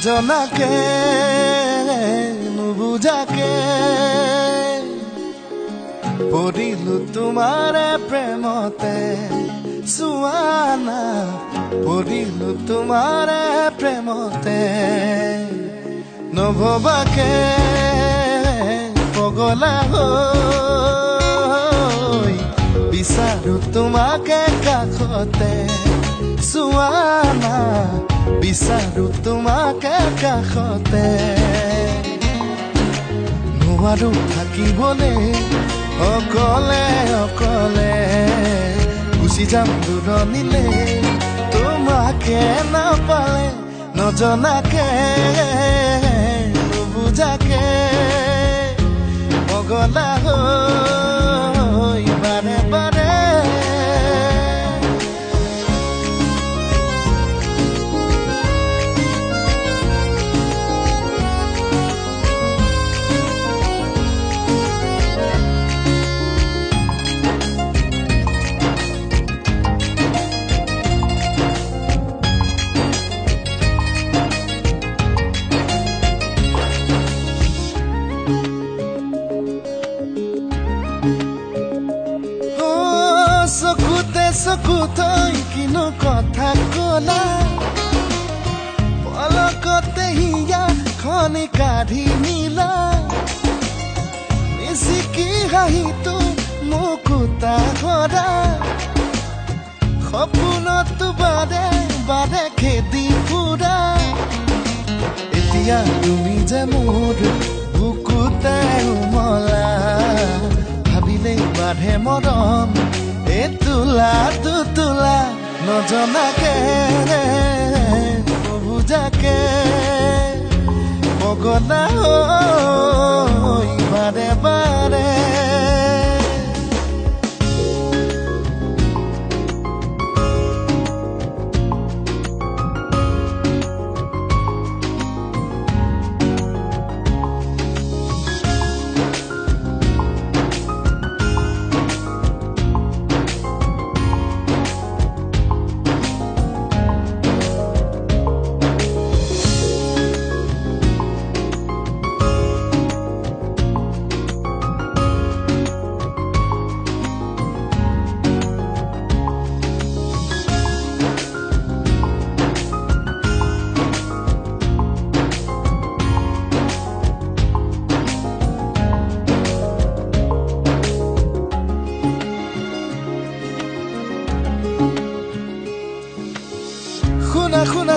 নজনাকে নুবুজাকে পৰিলো তোমাৰে প্ৰেমতে চুৱানা পৰিলো তোমাৰে প্ৰেমতে নভবাকে পগলা হৈ বিচাৰো তোমাকে কাষতে চুৱানা বিচাৰো তোমাকে কাষতে নোৱাৰো থাকিবলৈ অকলে অকলে গুচি যাম দূৰণিলে তোমাকে নাপালে নজনাকে নুবুজাকে পগলা হৈ বাৰে বাৰে চকুতৈ কিনো কথা কলা পলকতে হিয়া খনি কাঢ়ি নিলা মিচিকি হাঁহিটো মুকুতা কৰা সপোনতো বাদে বাদে খেদি ফুৰা এতিয়া তুমি যে মোৰ বুকুতে উমলা ভাবিলেই বাঢ়ে মৰম তুলা তুলা নজনাকে নুবুজাকে পগলা হৈ বাৰে বাৰে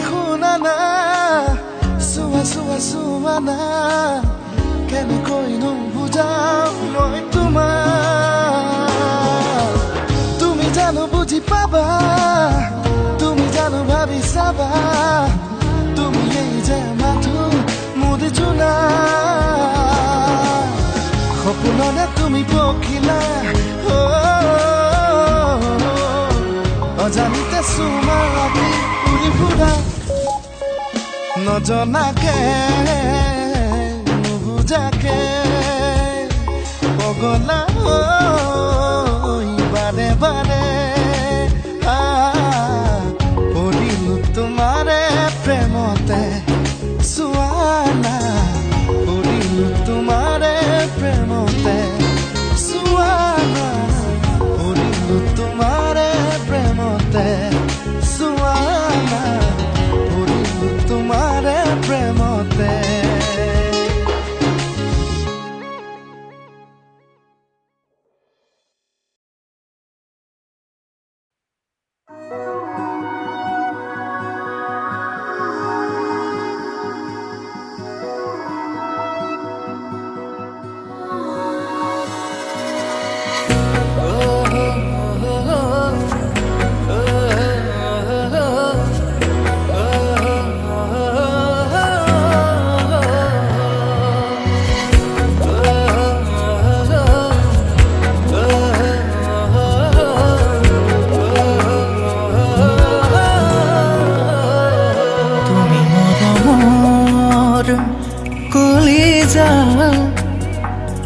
শুনা না চোৱা না কেনেকৈ নুবুজাও মই তোমাক তুমি জানো বুজি পাবা তুমি জানো ভাবি চাবা তুমি এই যে মাথো মোৰ জোনা সপোনতে তুমি পখিলা অজানিতে চুমাকি উৰি ফুৰা নজনাকে নুবুজাকে পগলা হৈ বাৰে বাৰে পৰিলো তোমাৰে প্ৰেমতে চুৱানা পৰিলো তোমাৰে প্ৰেমতে চুৱানা পৰিলো তোমাৰে প্ৰেমতে চুৱানা পৰিলো তোমাৰে প্ৰেমতে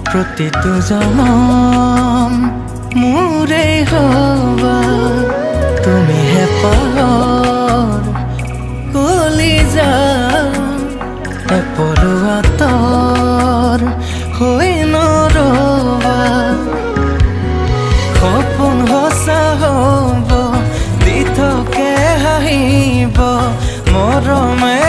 প্ৰতিটো জনম মোৰে হবা তুমি হে পাহৰ কলিজা এপলুৱা তৰ হৈ নৰবা সপোন সঁচা হ'ব দি থাকে হাঁহিব মৰমে